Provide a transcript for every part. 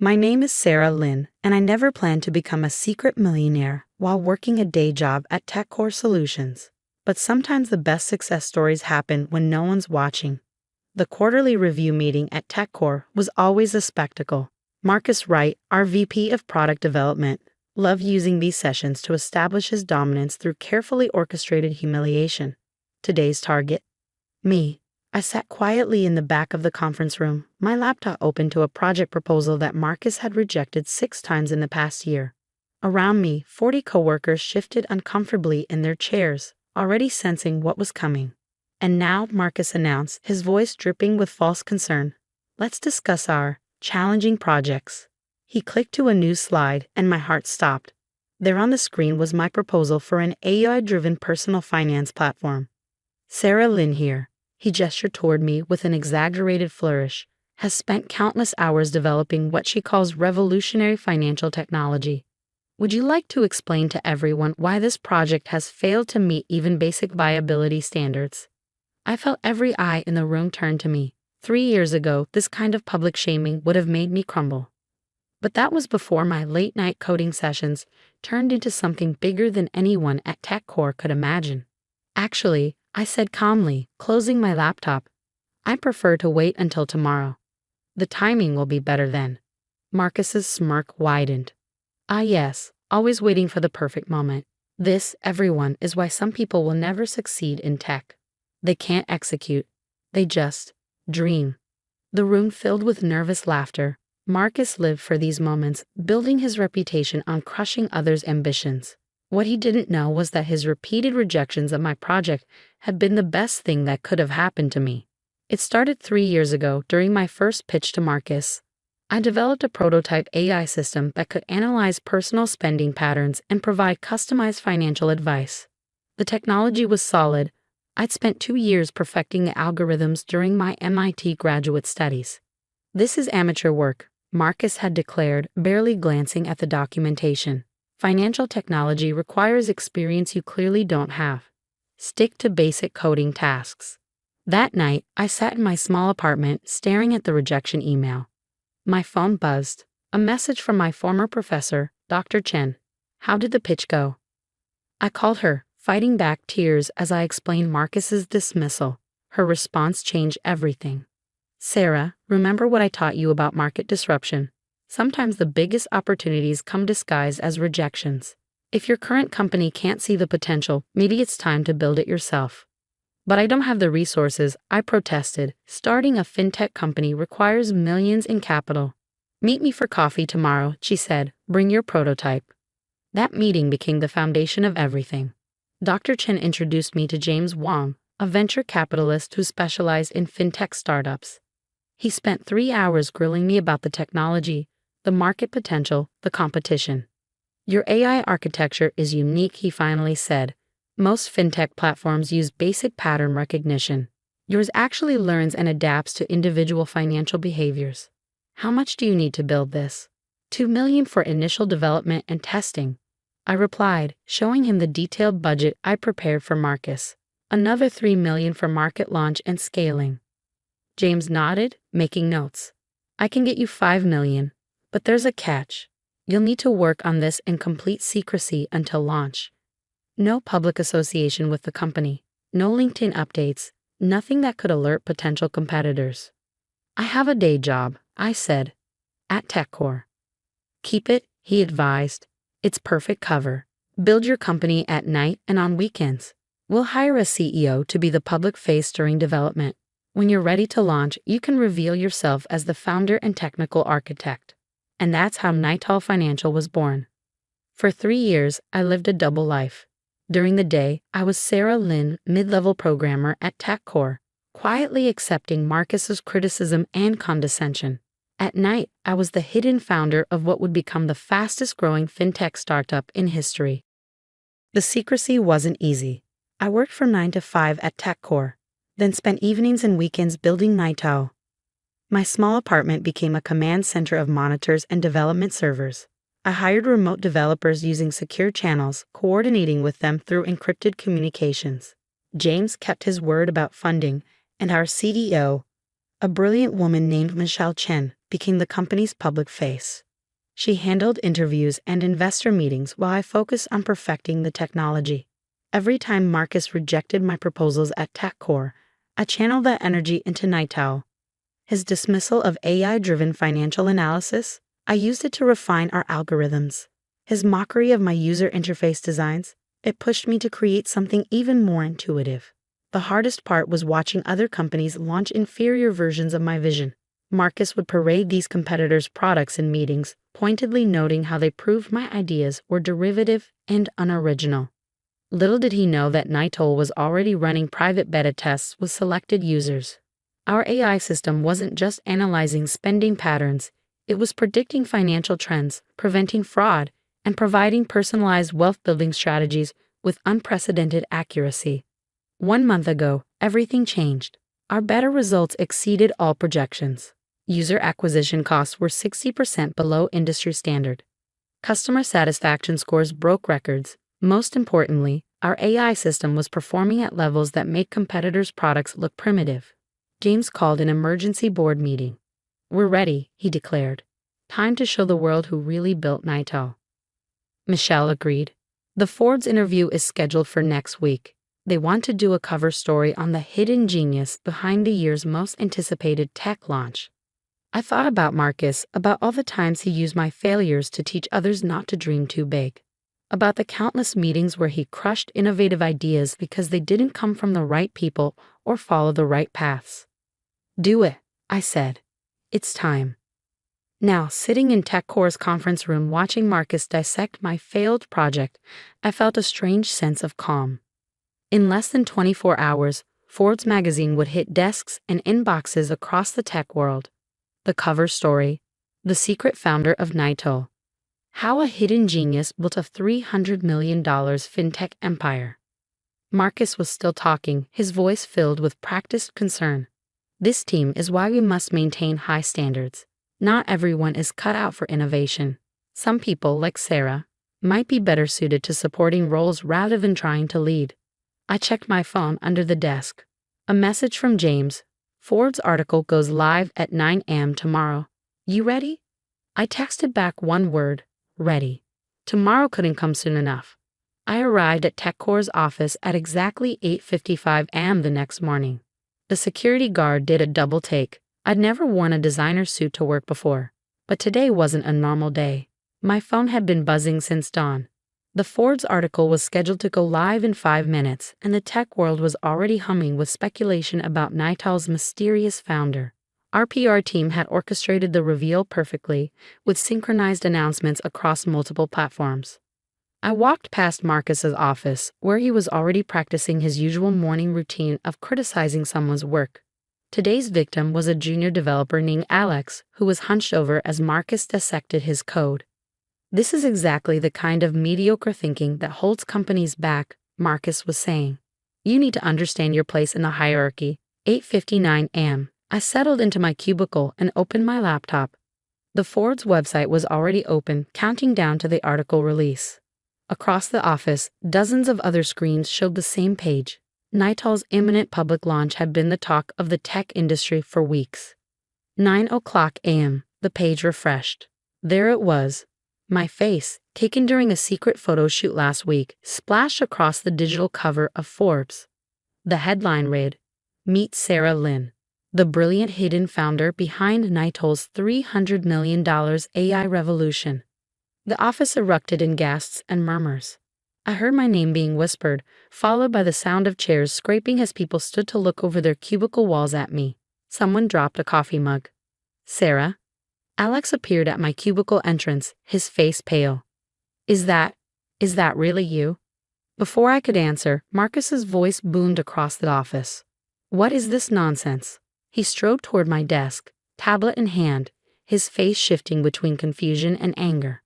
My name is Sarah Lynn, and I never planned to become a secret millionaire while working a day job at TechCore Solutions. But sometimes the best success stories happen when no one's watching. The quarterly review meeting at TechCore was always a spectacle. Marcus Wright, our VP of Product Development, loved using these sessions to establish his dominance through carefully orchestrated humiliation. Today's target? Me. I sat quietly in the back of the conference room, my laptop open to a project proposal that Marcus had rejected 6 times in the past year. Around me, 40 coworkers shifted uncomfortably in their chairs, already sensing what was coming. And now Marcus announced, his voice dripping with false concern. Let's discuss our challenging projects. He clicked to a new slide, and my heart stopped. There on the screen was my proposal for an AI-driven personal finance platform. Sarah Lynn here. He gestured toward me with an exaggerated flourish, has spent countless hours developing what she calls revolutionary financial technology. Would you like to explain to everyone why this project has failed to meet even basic viability standards? I felt every eye in the room turn to me. 3 years ago, this kind of public shaming would have made me crumble. But that was before my late-night coding sessions turned into something bigger than anyone at TechCore could imagine. Actually, I said calmly, closing my laptop, I prefer to wait until tomorrow. The timing will be better then. Marcus's smirk widened. Ah yes, always waiting for the perfect moment. This, everyone, is why some people will never succeed in tech. They can't execute. They just dream. The room filled with nervous laughter. Marcus lived for these moments, building his reputation on crushing others' ambitions. What he didn't know was that his repeated rejections of my project had been the best thing that could have happened to me. It started 3 years ago during my first pitch to Marcus. I developed a prototype AI system that could analyze personal spending patterns and provide customized financial advice. The technology was solid. I'd spent 2 years perfecting the algorithms during my MIT graduate studies. This is amateur work, Marcus had declared, barely glancing at the documentation. Financial technology requires experience you clearly don't have. Stick to basic coding tasks. That night, I sat in my small apartment staring at the rejection email. My phone buzzed. A message from my former professor, Dr. Chen. How did the pitch go? I called her, fighting back tears as I explained Marcus's dismissal. Her response changed everything. Sarah, remember what I taught you about market disruption? Sometimes the biggest opportunities come disguised as rejections. If your current company can't see the potential, maybe it's time to build it yourself. But I don't have the resources, I protested. Starting a fintech company requires millions in capital. Meet me for coffee tomorrow, she said. Bring your prototype. That meeting became the foundation of everything. Dr. Chen introduced me to James Wang, a venture capitalist who specialized in fintech startups. He spent 3 hours grilling me about the technology, the market potential, the competition. Your AI architecture is unique, he finally said. Most fintech platforms use basic pattern recognition. Yours actually learns and adapts to individual financial behaviors. How much do you need to build this? $2 million for initial development and testing. I replied, showing him the detailed budget I prepared for Marcus. Another $3 million for market launch and scaling. James nodded, making notes. I can get you $5 million. But there's a catch. You'll need to work on this in complete secrecy until launch. No public association with the company, no LinkedIn updates, nothing that could alert potential competitors. I have a day job, I said, at TechCore. Keep it, he advised. It's perfect cover. Build your company at night and on weekends. We'll hire a CEO to be the public face during development. When you're ready to launch, you can reveal yourself as the founder and technical architect. And that's how Nighthall Financial was born. For 3 years, I lived a double life. During the day, I was Sarah Lynn, mid-level programmer at TechCore, quietly accepting Marcus's criticism and condescension. At night, I was the hidden founder of what would become the fastest-growing fintech startup in history. The secrecy wasn't easy. I worked from 9 to 5 at TechCore, then spent evenings and weekends building Nighthall. My small apartment became a command center of monitors and development servers. I hired remote developers using secure channels, coordinating with them through encrypted communications. James kept his word about funding, and our CDO, a brilliant woman named Michelle Chen, became the company's public face. She handled interviews and investor meetings while I focused on perfecting the technology. Every time Marcus rejected my proposals at TechCore, I channeled that energy into Nightowl. His dismissal of AI-driven financial analysis, I used it to refine our algorithms. His mockery of my user interface designs, it pushed me to create something even more intuitive. The hardest part was watching other companies launch inferior versions of my vision. Marcus would parade these competitors' products in meetings, pointedly noting how they proved my ideas were derivative and unoriginal. Little did he know that Nightowl was already running private beta tests with selected users. Our AI system wasn't just analyzing spending patterns, it was predicting financial trends, preventing fraud, and providing personalized wealth-building strategies with unprecedented accuracy. 1 month ago, everything changed. Our beta results exceeded all projections. User acquisition costs were 60% below industry standard. Customer satisfaction scores broke records. Most importantly, our AI system was performing at levels that make competitors' products look primitive. James called an emergency board meeting. "We're ready," he declared. "Time to show the world who really built Nightowl." Michelle agreed. "The Forbes interview is scheduled for next week. They want to do a cover story on the hidden genius behind the year's most anticipated tech launch." I thought about Marcus, about all the times he used my failures to teach others not to dream too big, about the countless meetings where he crushed innovative ideas because they didn't come from the right people or follow the right paths. "Do it," I said. "It's time." Now, sitting in TechCore's conference room watching Marcus dissect my failed project, I felt a strange sense of calm. In less than 24 hours, Forbes magazine would hit desks and inboxes across the tech world. The cover story: the secret founder of Nightowl. How a hidden genius built a $300 million fintech empire. Marcus was still talking, his voice filled with practiced concern. "This team is why we must maintain high standards. Not everyone is cut out for innovation. Some people, like Sarah, might be better suited to supporting roles rather than trying to lead." I checked my phone under the desk. A message from James. "Forbes article goes live at 9 a.m. tomorrow. You ready?" I texted back one word: ready. Tomorrow couldn't come soon enough. I arrived at TechCore's office at exactly 8:55 a.m. the next morning. The security guard did a double take. I'd never worn a designer suit to work before, but today wasn't a normal day. My phone had been buzzing since dawn. The Forbes article was scheduled to go live in 5 minutes, and the tech world was already humming with speculation about Nightowl's mysterious founder. Our PR team had orchestrated the reveal perfectly, with synchronized announcements across multiple platforms. I walked past Marcus's office, where he was already practicing his usual morning routine of criticizing someone's work. Today's victim was a junior developer named Alex, who was hunched over as Marcus dissected his code. "This is exactly the kind of mediocre thinking that holds companies back," Marcus was saying. "You need to understand your place in the hierarchy." 8:59 a.m. I settled into my cubicle and opened my laptop. The Forbes website was already open, counting down to the article release. Across the office, dozens of other screens showed the same page. Nightowl's imminent public launch had been the talk of the tech industry for weeks. 9:00 a.m. The page refreshed. There it was. My face, taken during a secret photo shoot last week, splashed across the digital cover of Forbes. The headline read, "Meet Sarah Lin, the brilliant hidden founder behind Nightowl's $300 million AI revolution." The office erupted in gasps and murmurs. I heard my name being whispered, followed by the sound of chairs scraping as people stood to look over their cubicle walls at me. Someone dropped a coffee mug. "Sarah?" Alex appeared at my cubicle entrance, his face pale. Is that really you?" Before I could answer, Marcus's voice boomed across the office. "What is this nonsense?" He strode toward my desk, tablet in hand, his face shifting between confusion and anger.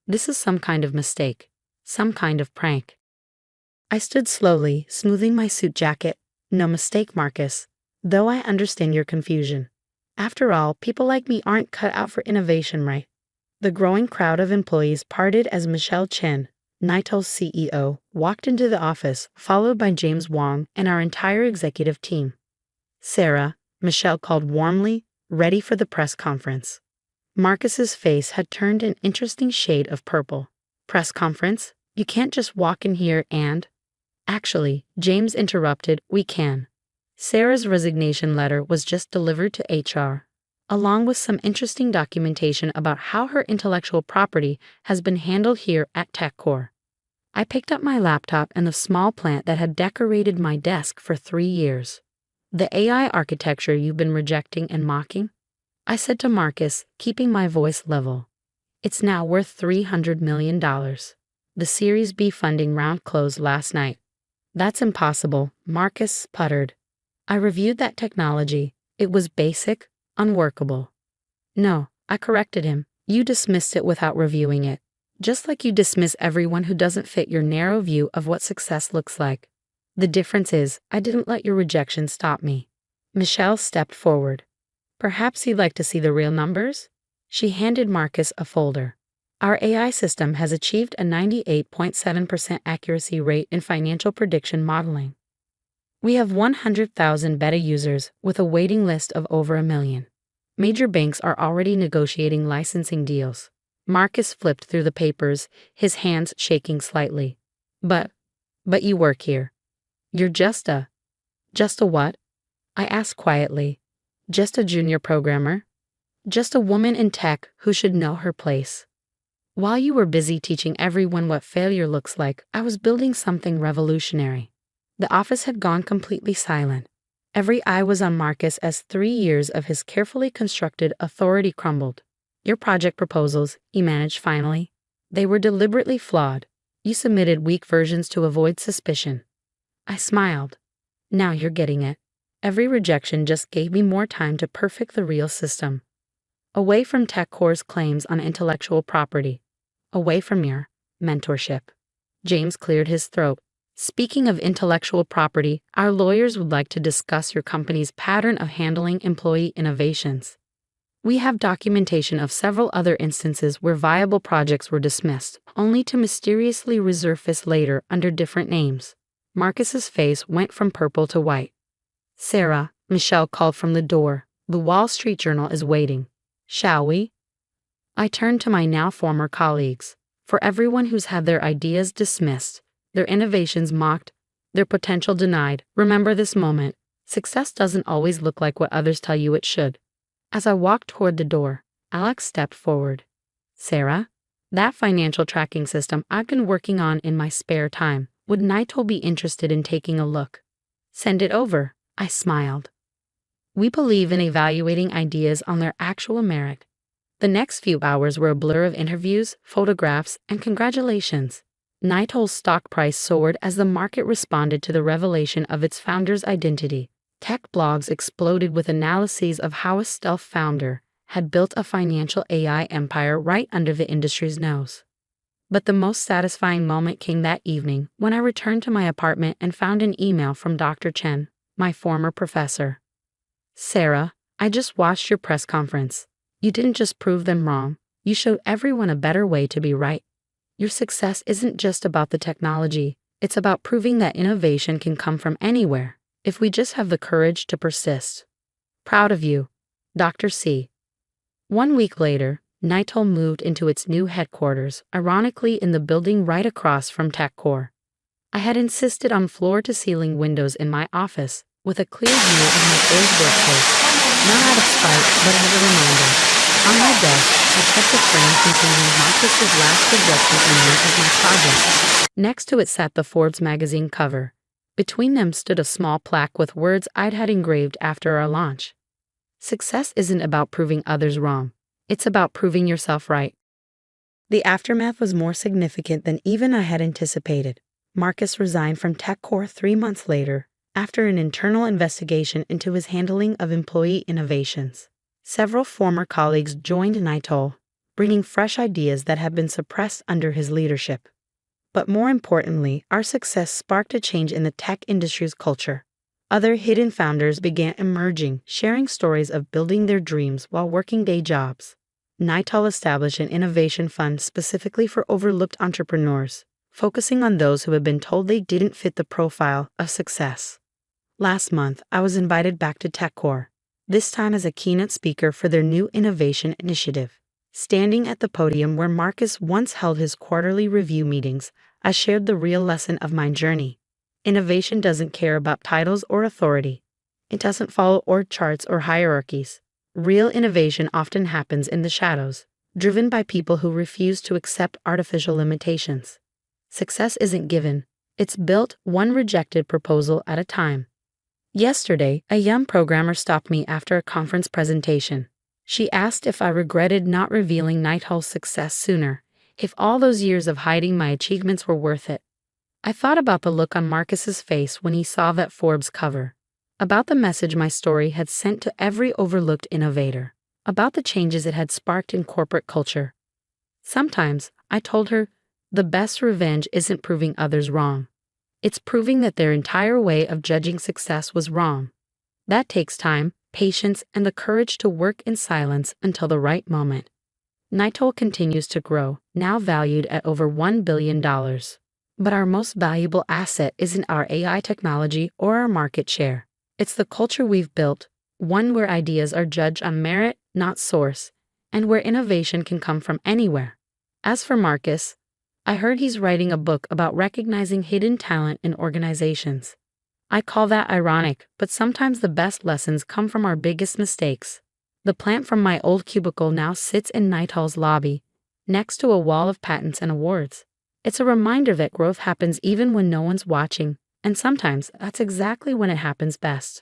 "This is some kind of mistake. Some kind of prank." I stood slowly, smoothing my suit jacket. "No mistake, Marcus. Though I understand your confusion. After all, people like me aren't cut out for innovation, right?" The growing crowd of employees parted as Michelle Chen, Nightowl's CEO, walked into the office, followed by James Wong and our entire executive team. "Sarah," Michelle called warmly, ready for the press conference. Marcus's face had turned an interesting shade of purple. Press conference? You can't just walk in here and… Actually, James interrupted, we can. Sarah's resignation letter was just delivered to HR, along with some interesting documentation about how her intellectual property has been handled here at TechCore. I picked up my laptop and the small plant that had decorated my desk for 3 years. The AI architecture you've been rejecting and mocking? I said to Marcus, keeping my voice level. It's now worth $300 million. The Series B funding round closed last night. That's impossible, Marcus sputtered. I reviewed that technology. It was basic, unworkable. No, I corrected him. You dismissed it without reviewing it. Just like you dismiss everyone who doesn't fit your narrow view of what success looks like. The difference is, I didn't let your rejection stop me. Michelle stepped forward. Perhaps you'd like to see the real numbers? She handed Marcus a folder. Our AI system has achieved a 98.7% accuracy rate in financial prediction modeling. We have 100,000 beta users with a waiting list of over 1 million. Major banks are already negotiating licensing deals. Marcus flipped through the papers, his hands shaking slightly. But you work here. You're just a what? I asked quietly. Just a junior programmer? Just a woman in tech who should know her place. While you were busy teaching everyone what failure looks like, I was building something revolutionary. The office had gone completely silent. Every eye was on Marcus as 3 years of his carefully constructed authority crumbled. Your project proposals, he managed finally. They were deliberately flawed. You submitted weak versions to avoid suspicion. I smiled. Now you're getting it. Every rejection just gave me more time to perfect the real system. Away from TechCore's claims on intellectual property. Away from your mentorship. James cleared his throat. Speaking of intellectual property, our lawyers would like to discuss your company's pattern of handling employee innovations. We have documentation of several other instances where viable projects were dismissed, only to mysteriously resurface later under different names. Marcus's face went from purple to white. Sarah, Michelle called from the door. The Wall Street Journal is waiting. Shall we? I turned to my now former colleagues. For everyone who's had their ideas dismissed, their innovations mocked, their potential denied, remember this moment. Success doesn't always look like what others tell you it should. As I walked toward the door, Alex stepped forward. Sarah, that financial tracking system I've been working on in my spare time, would Naito be interested in taking a look? Send it over, I smiled. We believe in evaluating ideas on their actual merit. The next few hours were a blur of interviews, photographs, and congratulations. Naito's stock price soared as the market responded to the revelation of its founder's identity. Tech blogs exploded with analyses of how a stealth founder had built a financial AI empire right under the industry's nose. But the most satisfying moment came that evening when I returned to my apartment and found an email from Dr. Chen, my former professor. Sarah, I just watched your press conference. You didn't just prove them wrong, you showed everyone a better way to be right. Your success isn't just about the technology, it's about proving that innovation can come from anywhere, if we just have the courage to persist. Proud of you, Dr. C. 1 week later, Naito moved into its new headquarters, ironically in the building right across from TechCore. I had insisted on floor-to-ceiling windows in my office, with a clear view of my old workplace, not out of spite, but as a reminder. On my desk, I kept a frame containing Marcus's last rejection email of my project. Next to it sat the Forbes magazine cover. Between them stood a small plaque with words I'd had engraved after our launch. Success isn't about proving others wrong. It's about proving yourself right. The aftermath was more significant than even I had anticipated. Marcus resigned from TechCore 3 months later, after an internal investigation into his handling of employee innovations. Several former colleagues joined Naito, bringing fresh ideas that had been suppressed under his leadership. But more importantly, our success sparked a change in the tech industry's culture. Other hidden founders began emerging, sharing stories of building their dreams while working day jobs. Naito established an innovation fund specifically for overlooked entrepreneurs, focusing on those who had been told they didn't fit the profile of success. Last month, I was invited back to TechCore, this time as a keynote speaker for their new innovation initiative. Standing at the podium where Marcus once held his quarterly review meetings, I shared the real lesson of my journey. Innovation doesn't care about titles or authority. It doesn't follow org charts or hierarchies. Real innovation often happens in the shadows, driven by people who refuse to accept artificial limitations. Success isn't given, it's built one rejected proposal at a time. Yesterday, a young programmer stopped me after a conference presentation. She asked if I regretted not revealing Nighthall's success sooner, if all those years of hiding my achievements were worth it. I thought about the look on Marcus's face when he saw that Forbes cover, about the message my story had sent to every overlooked innovator, about the changes it had sparked in corporate culture. Sometimes, I told her, the best revenge isn't proving others wrong. It's proving that their entire way of judging success was wrong. That takes time, patience, and the courage to work in silence until the right moment. Nighthall continues to grow, now valued at over $1 billion. But our most valuable asset isn't our AI technology or our market share. It's the culture we've built, one where ideas are judged on merit, not source, and where innovation can come from anywhere. As for Marcus, I heard he's writing a book about recognizing hidden talent in organizations. I call that ironic, but sometimes the best lessons come from our biggest mistakes. The plant from my old cubicle now sits in Nighthall's lobby, next to a wall of patents and awards. It's a reminder that growth happens even when no one's watching, and sometimes that's exactly when it happens best.